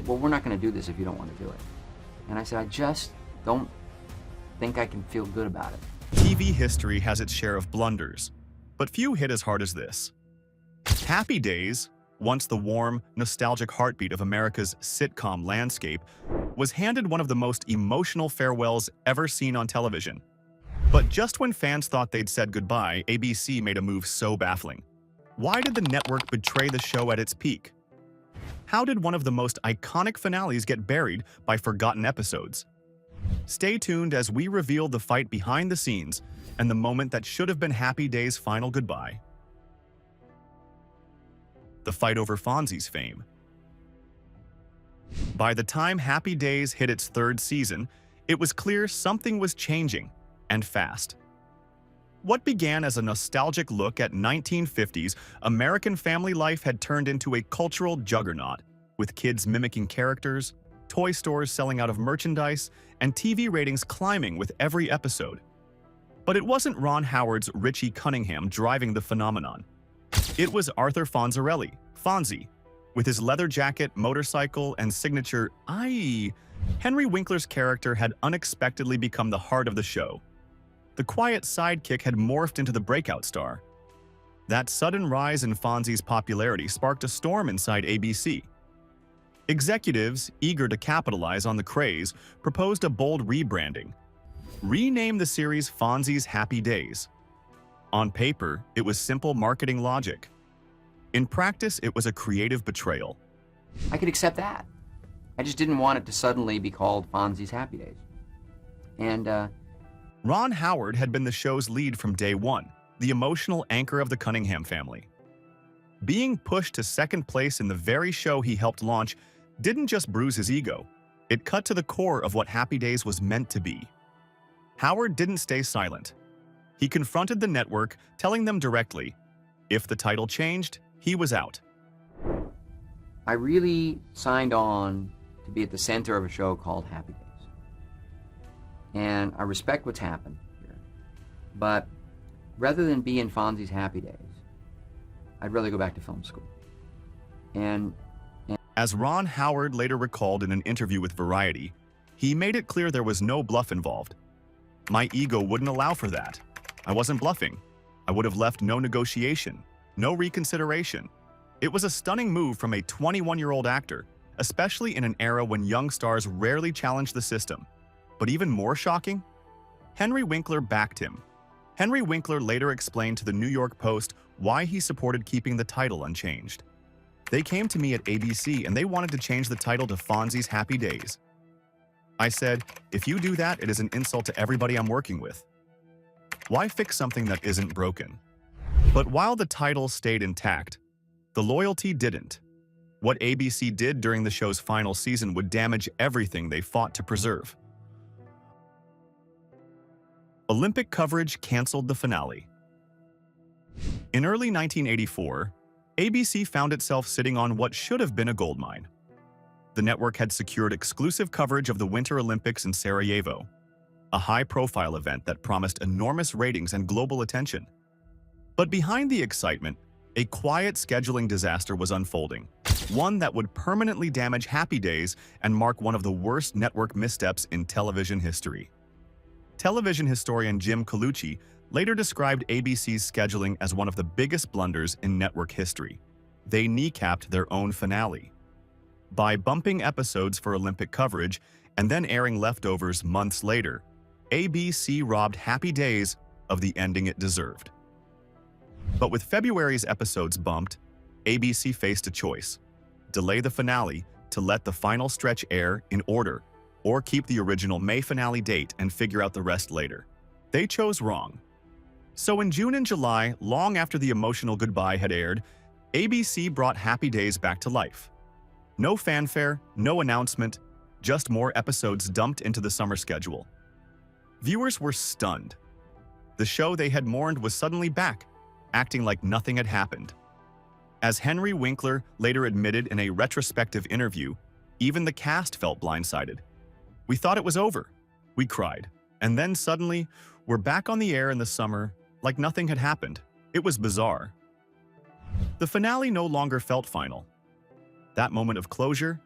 said, well, we're not going to do this if you don't want to do it. And I said, I just don't think I can feel good about it. TV history has its share of blunders, but few hit as hard as this. Happy Days, once the warm, nostalgic heartbeat of America's sitcom landscape, was handed one of the most emotional farewells ever seen on television. But just when fans thought they'd said goodbye, ABC made a move so baffling. Why did the network betray the show at its peak? How did one of the most iconic finales get buried by forgotten episodes? Stay tuned as we reveal the fight behind the scenes and the moment that should have been Happy Days' final goodbye. The fight over Fonzie's fame. By the time Happy Days hit its third season, it was clear something was changing, and fast. What began as a nostalgic look at 1950s American family life had turned into a cultural juggernaut, with kids mimicking characters, toy stores selling out of merchandise, and TV ratings climbing with every episode. But it wasn't Ron Howard's Richie Cunningham driving the phenomenon. It was Arthur Fonzarelli, Fonzie, with his leather jacket, motorcycle, and signature "Aye." Henry Winkler's character had unexpectedly become the heart of the show. The quiet sidekick had morphed into the breakout star. That sudden rise in Fonzie's popularity sparked a storm inside ABC. Executives, eager to capitalize on the craze, proposed a bold rebranding. Rename the series Fonzie's Happy Days. On paper, it was simple marketing logic. In practice, it was a creative betrayal. I could accept that. I just didn't want it to suddenly be called Fonzie's Happy Days. And, Ron Howard had been the show's lead from day one, the emotional anchor of the Cunningham family. Being pushed to second place in the very show he helped launch didn't just bruise his ego, it cut to the core of what Happy Days was meant to be. Howard didn't stay silent. He confronted the network, telling them directly, if the title changed, he was out. I really signed on to be at the center of a show called Happy Days. And I respect what's happened here. But rather than be in Fonzie's Happy Days, I'd rather go back to film school. And as Ron Howard later recalled in an interview with Variety, he made it clear there was no bluff involved. My ego wouldn't allow for that. I wasn't bluffing. I would have left no negotiation, no reconsideration. It was a stunning move from a 21-year-old actor, especially in an era when young stars rarely challenged the system. But even more shocking? Henry Winkler backed him. Henry Winkler later explained to the New York Post why he supported keeping the title unchanged. They came to me at ABC and they wanted to change the title to Fonzie's Happy Days. I said, if you do that, it is an insult to everybody I'm working with. Why fix something that isn't broken? But while the title stayed intact, the loyalty didn't. What ABC did during the show's final season would damage everything they fought to preserve. Olympic coverage canceled the finale. In early 1984, ABC found itself sitting on what should have been a goldmine. The network had secured exclusive coverage of the Winter Olympics in Sarajevo, a high-profile event that promised enormous ratings and global attention. But behind the excitement, a quiet scheduling disaster was unfolding, one that would permanently damage Happy Days and mark one of the worst network missteps in television history. Television historian Jim Colucci later described ABC's scheduling as one of the biggest blunders in network history. They kneecapped their own finale. By bumping episodes for Olympic coverage and then airing leftovers months later, ABC robbed Happy Days of the ending it deserved. But with February's episodes bumped, ABC faced a choice: delay the finale to let the final stretch air in order, or keep the original May finale date and figure out the rest later. They chose wrong. So in June and July, long after the emotional goodbye had aired, ABC brought Happy Days back to life. No fanfare, no announcement, just more episodes dumped into the summer schedule. Viewers were stunned. The show they had mourned was suddenly back, acting like nothing had happened. As Henry Winkler later admitted in a retrospective interview, even the cast felt blindsided. We thought it was over, we cried, and then suddenly, we're back on the air in the summer like nothing had happened. It was bizarre. The finale no longer felt final. That moment of closure,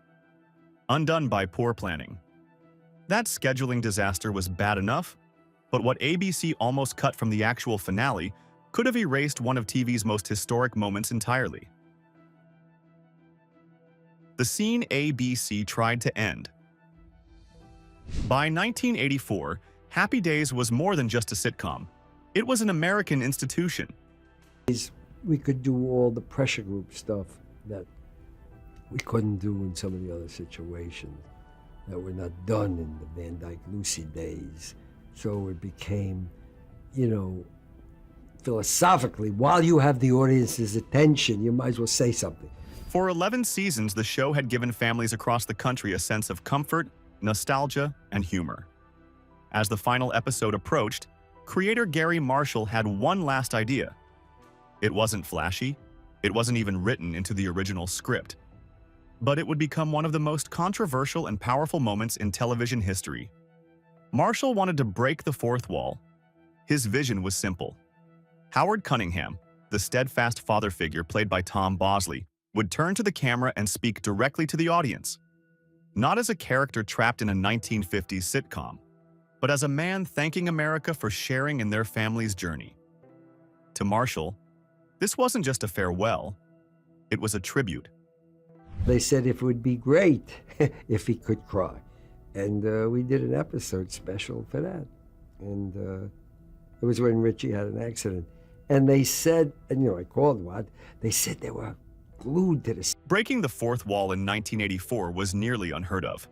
undone by poor planning. That scheduling disaster was bad enough, but what ABC almost cut from the actual finale could have erased one of TV's most historic moments entirely. The scene ABC tried to end. By 1984, Happy Days was more than just a sitcom. It was an American institution. We could do all the pressure group stuff that we couldn't do in some of the other situations that were not done in the Van Dyke Lucy days. So it became, philosophically, while you have the audience's attention, you might as well say something. For 11 seasons, the show had given families across the country a sense of comfort, nostalgia, and humor. As the final episode approached, creator Gary Marshall had one last idea. It wasn't flashy, it wasn't even written into the original script, but it would become one of the most controversial and powerful moments in television history. Marshall wanted to break the fourth wall. His vision was simple. Howard Cunningham, the steadfast father figure played by Tom Bosley, would turn to the camera and speak directly to the audience. Not as a character trapped in a 1950s sitcom, but as a man thanking America for sharing in their family's journey. To Marshall, this wasn't just a farewell, it was a tribute. They said if it would be great if he could cry. And we did an episode special for that. And it was when Richie had an accident. And they said, and I called Watt, they said they were glued to the... Breaking the fourth wall in 1984 was nearly unheard of.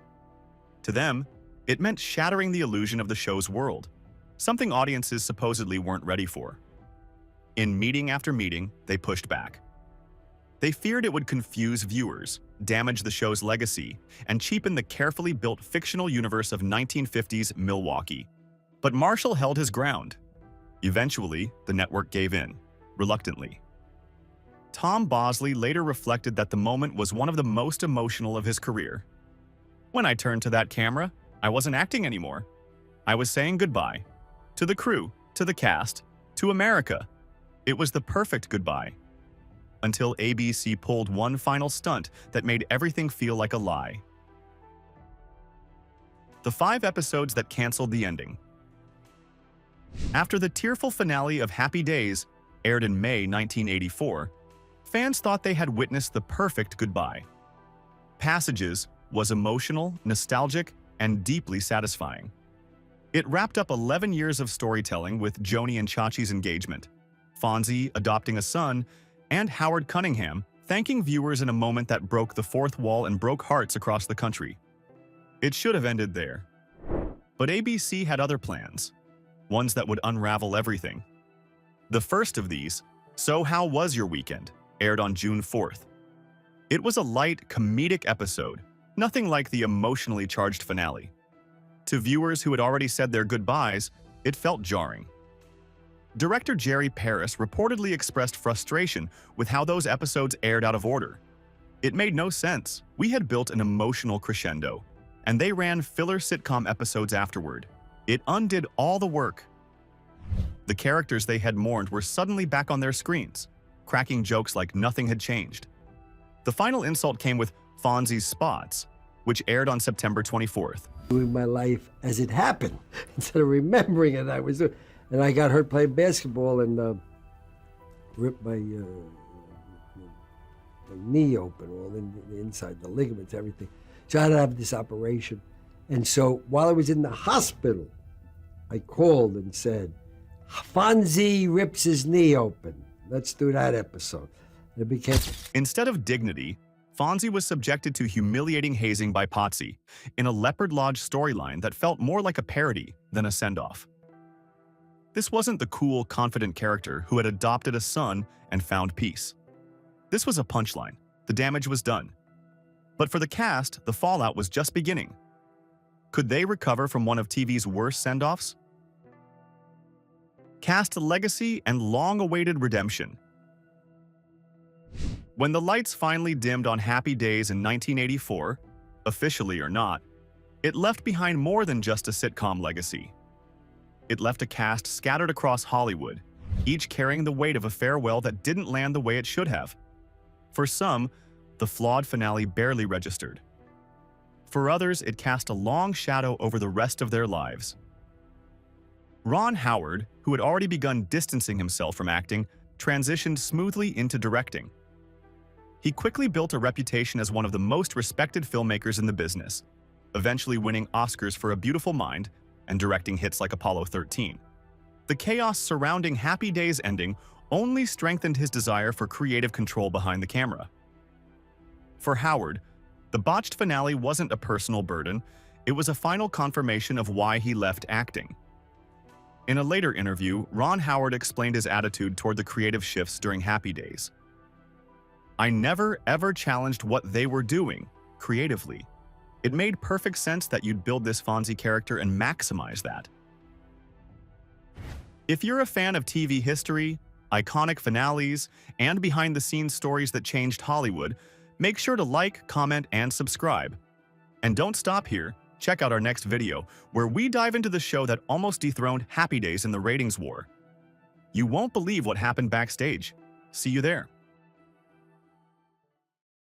To them, it meant shattering the illusion of the show's world, something audiences supposedly weren't ready for. In meeting after meeting, they pushed back. They feared it would confuse viewers, damage the show's legacy, and cheapen the carefully built fictional universe of 1950s Milwaukee. But Marshall held his ground. Eventually, the network gave in, reluctantly. Tom Bosley later reflected that the moment was one of the most emotional of his career. When I turned to that camera, I wasn't acting anymore. I was saying goodbye. To the crew, to the cast, to America. It was the perfect goodbye. Until ABC pulled one final stunt that made everything feel like a lie. The 5 episodes that canceled the ending. After the tearful finale of Happy Days, aired in May 1984, fans thought they had witnessed the perfect goodbye. Passages was emotional, nostalgic, and deeply satisfying. It wrapped up 11 years of storytelling with Joni and Chachi's engagement, Fonzie adopting a son, and Howard Cunningham thanking viewers in a moment that broke the fourth wall and broke hearts across the country. It should have ended there. But ABC had other plans, ones that would unravel everything. The first of these, So How Was Your Weekend?, aired on June 4th. It was a light, comedic episode, nothing like the emotionally charged finale. To viewers who had already said their goodbyes, it felt jarring. Director Jerry Paris reportedly expressed frustration with how those episodes aired out of order. It made no sense. We had built an emotional crescendo, and they ran filler sitcom episodes afterward. It undid all the work. The characters they had mourned were suddenly back on their screens, cracking jokes like nothing had changed. The final insult came with Fonzie's Spots, which aired on September 24th. Doing my life as it happened, instead of remembering it, and I got hurt playing basketball and ripped my knee open, all in the inside, the ligaments, everything. So I had to have this operation. And so while I was in the hospital, I called and said, Fonzie rips his knee open. Let's do that episode. It became... Instead of dignity, Fonzie was subjected to humiliating hazing by Potsy in a Leopard Lodge storyline that felt more like a parody than a send-off. This wasn't the cool, confident character who had adopted a son and found peace. This was a punchline. The damage was done. But for the cast, the fallout was just beginning. Could they recover from one of TV's worst send-offs? Cast legacy and long-awaited redemption. When the lights finally dimmed on Happy Days in 1984, officially or not, it left behind more than just a sitcom legacy. It left a cast scattered across Hollywood, each carrying the weight of a farewell that didn't land the way it should have. For some, the flawed finale barely registered. For others, it cast a long shadow over the rest of their lives. Ron Howard, who had already begun distancing himself from acting, transitioned smoothly into directing. He quickly built a reputation as one of the most respected filmmakers in the business, eventually winning Oscars for A Beautiful Mind and directing hits like Apollo 13. The chaos surrounding Happy Days' ending only strengthened his desire for creative control behind the camera. For Howard, the botched finale wasn't a personal burden, it was a final confirmation of why he left acting. In a later interview, Ron Howard explained his attitude toward the creative shifts during Happy Days. "I never ever challenged what they were doing, creatively. It made perfect sense that you'd build this Fonzie character and maximize that." If you're a fan of TV history, iconic finales, and behind-the-scenes stories that changed Hollywood, make sure to like, comment, and subscribe. And don't stop here. Check out our next video, where we dive into the show that almost dethroned Happy Days in the ratings war. You won't believe what happened backstage. See you there.